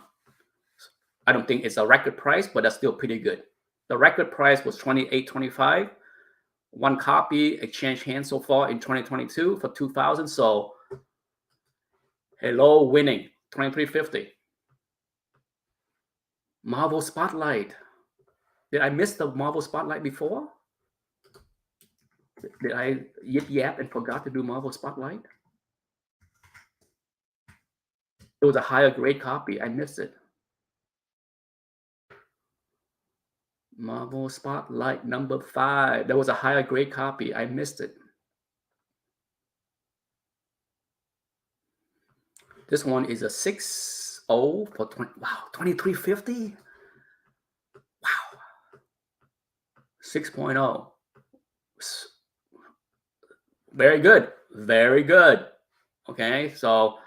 I don't think it's a record price, but that's still pretty good. The record price was $28.25. One copy exchanged hands so far in 2022 for $2,000. So, hello, winning. $23.50. Marvel Spotlight. Did I miss the Marvel Spotlight before? Did I yap and forgot to do Marvel Spotlight? It was a higher grade copy. I missed it. Marvel Spotlight number 5. There was a higher grade copy. I missed it. This one is a 6.0 for 20. Wow, 2350. Wow. 6.0. Very good. Very good. Okay, so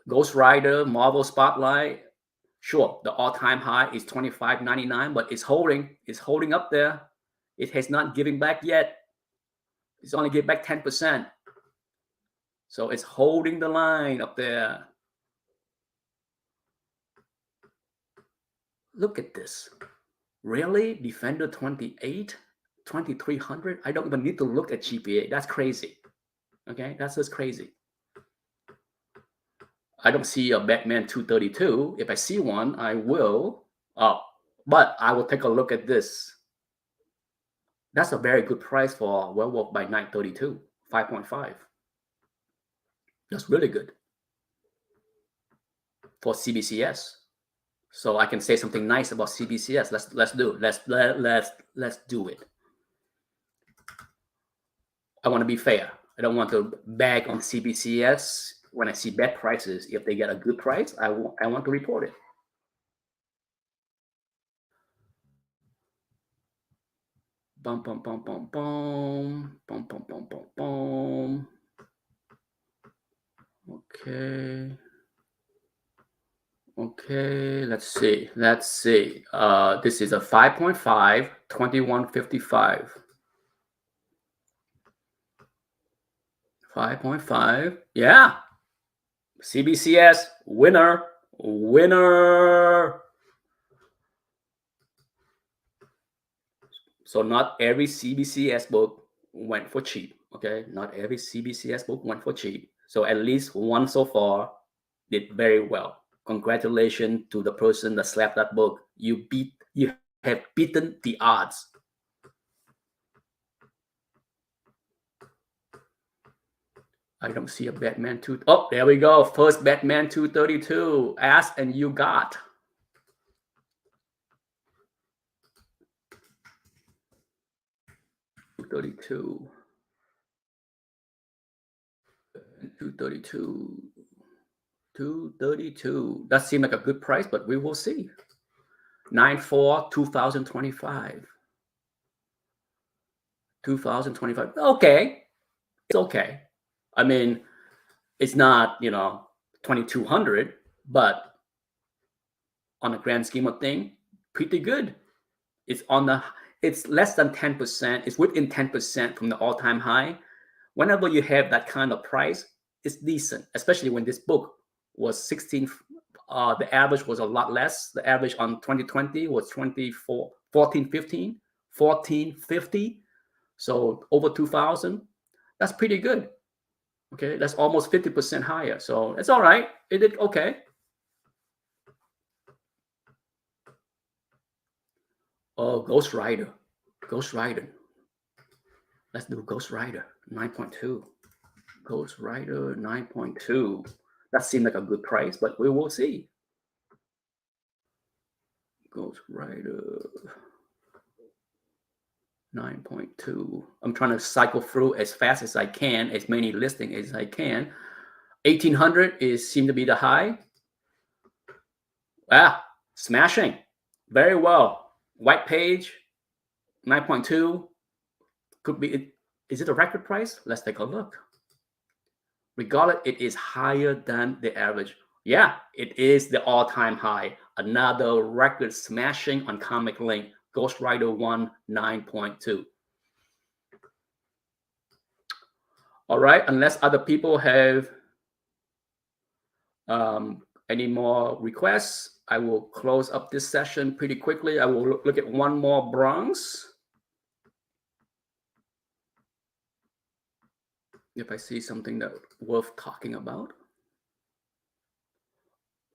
Ghost Rider, Marvel Spotlight. Sure, the all-time high is $25.99, but it's holding up there. It has not given back yet. It's only give back 10%. So it's holding the line up there. Look at this. Really? Defender 28? 2300? I don't even need to look at GPA. That's crazy. Okay, that's just crazy. I don't see a Batman 232. If I see one, I will. But I will take a look at this. That's a very good price for Werewolf by Night 32, 5.5. That's really good for CBCS. So I can say something nice about CBCS. Let's do it. I want to be fair. I don't want to bag on CBCS when I see bad prices. If they get a good price, I want to report it. Bum bum bum bum bum bum bum bum bum bum. Okay. Okay, let's see. This is a 5.5, 2155. 5.5. Yeah. CBCS winner. So not every CBCS book went for cheap. Okay, not every CBCS book went for cheap. So at least one so far did very well. Congratulations to the person that slapped that book. You have beaten the odds. I don't see a Batman 2. Oh, there we go. First Batman 232. Ask and you got. $232. 232. That seemed like a good price, but we will see. 9/4/2025. 2025. Okay. It's okay. I mean, it's not, 2200, but on the grand scheme of things, pretty good. It's less than 10%. It's within 10% from the all-time high. Whenever you have that kind of price, it's decent, especially when this book was 16. The average was a lot less. The average on 2020 was 1450. So over 2000. That's pretty good. Okay, that's almost 50% higher. So it's all right. It did okay. Oh, Ghost Rider. Let's do Ghost Rider 9.2. Ghost Rider 9.2. That seemed like a good price, but we will see. Ghost Rider 9.2. I'm trying to cycle through as fast as I can, as many listings as I can. 1800 seem to be the high. Smashing. Very well. White page 9.2. Could be. Is it a record price? Let's take a look. Regardless, it is higher than the average. Yeah, it is the all-time high. Another record smashing on Comic Link. Ghost Rider 1 9.2. All right, unless other people have any more requests, I will close up this session pretty quickly. I will look at one more bronze. If I see something that's worth talking about.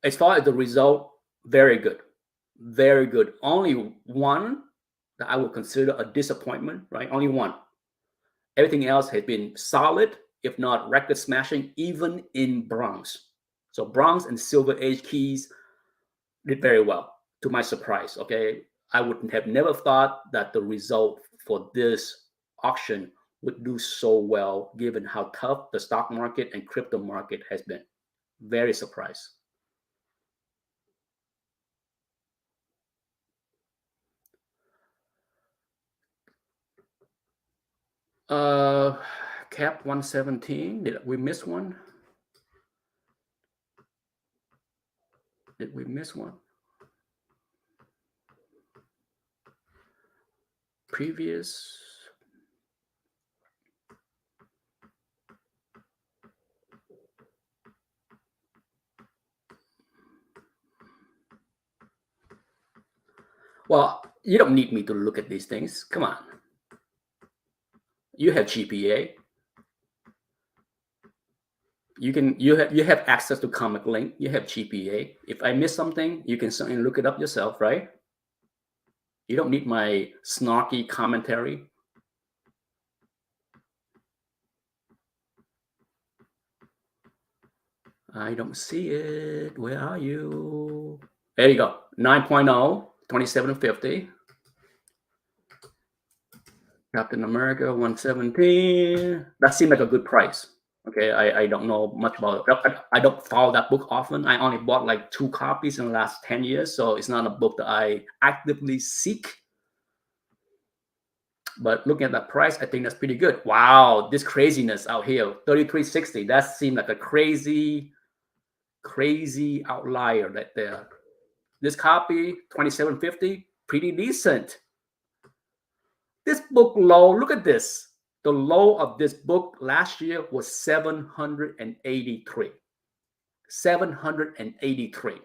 As far as the result, very good. Very good. Only one that I would consider a disappointment, right? Only one. Everything else has been solid, if not record smashing, even in bronze. So bronze and silver age keys did very well, to my surprise. Okay, I would have never thought that the result for this auction would do so well, given how tough the stock market and crypto market has been. Very surprised. Cap 117. Did we miss one? Did we miss one? Previous. Well, you don't need me to look at these things. Come on. You have GPA. You have access to Comic Link. You have GPA. If I miss something, you can certainly look it up yourself, right? You don't need my snarky commentary. I don't see it. Where are you? There you go. 9.0, 27.50. Captain America 117. That seemed like a good price. Okay, I don't know much about it. I don't follow that book often. I only bought like 2 copies in the last 10 years, so it's not a book that I actively seek. But looking at that price, I think that's pretty good. Wow, this craziness out here, 33.60. That seemed like a crazy outlier right there. This copy, 27.50, pretty decent. This book low, look at this. The low of this book last year was 783. 783.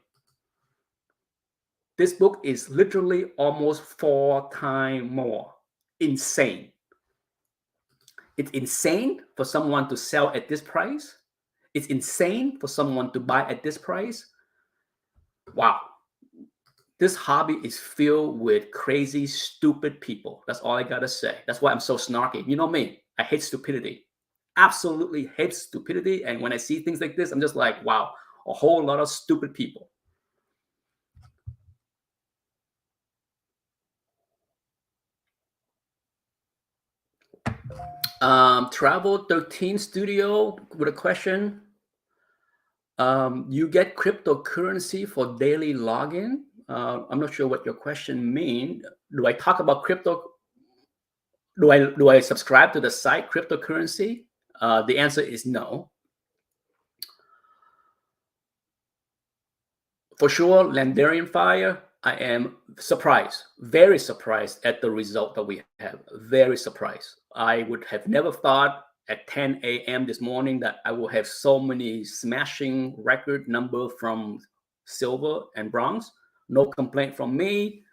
This book is literally almost 4 times more. Insane. It's insane for someone to sell at this price. It's insane for someone to buy at this price. Wow. This hobby is filled with crazy, stupid people. That's all I gotta say. That's why I'm so snarky. You know me, I hate stupidity. Absolutely hate stupidity. And when I see things like this, I'm just like, wow, a whole lot of stupid people. Travel 13 Studio with a question. You get cryptocurrency for daily login. I'm not sure what your question means. Do I talk about crypto? Do I subscribe to the site cryptocurrency? The answer is no. For sure, Landarian Fire, I am surprised, very surprised at the result that we have. Very surprised. I would have never thought at 10 a.m. this morning that I will have so many smashing record numbers from silver and bronze. No complaint from me,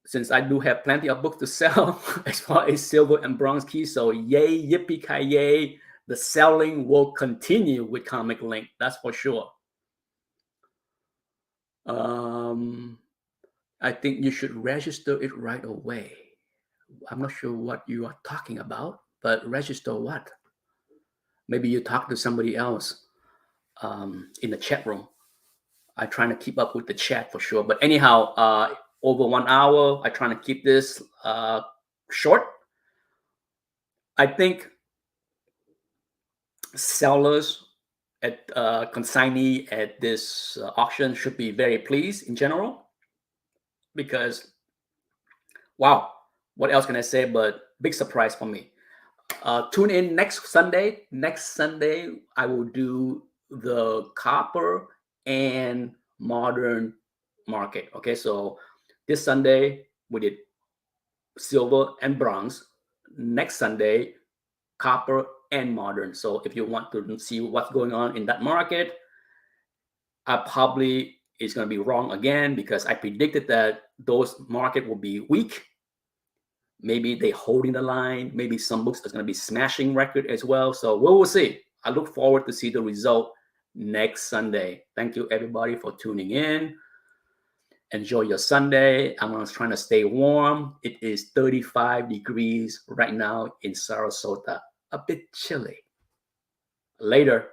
since I do have plenty of books to sell as far as silver and bronze keys. So yay, yippee-ki-yay. The selling will continue with Comic Link, that's for sure. I think you should register it right away. I'm not sure what you are talking about, but register what? Maybe you talk to somebody else in the chat room. I'm trying to keep up with the chat for sure. But anyhow, over 1 hour, I'm trying to keep this short. I think sellers at consignee at this auction should be very pleased in general, because wow, what else can I say but big surprise for me. Tune in next Sunday. Next Sunday, I will do the copper and modern market. Okay, so this Sunday we did silver and bronze. Next Sunday, copper and modern. So if you want to see what's going on in that market, I probably is going to be wrong again, because I predicted that those market will be weak. Maybe they holding the line. Maybe some books are going to be smashing record as well. So we will see. I look forward to see the result next Sunday. Thank you everybody for tuning in. Enjoy your Sunday. I'm trying to stay warm. It is 35 degrees right now in Sarasota. A bit chilly. Later.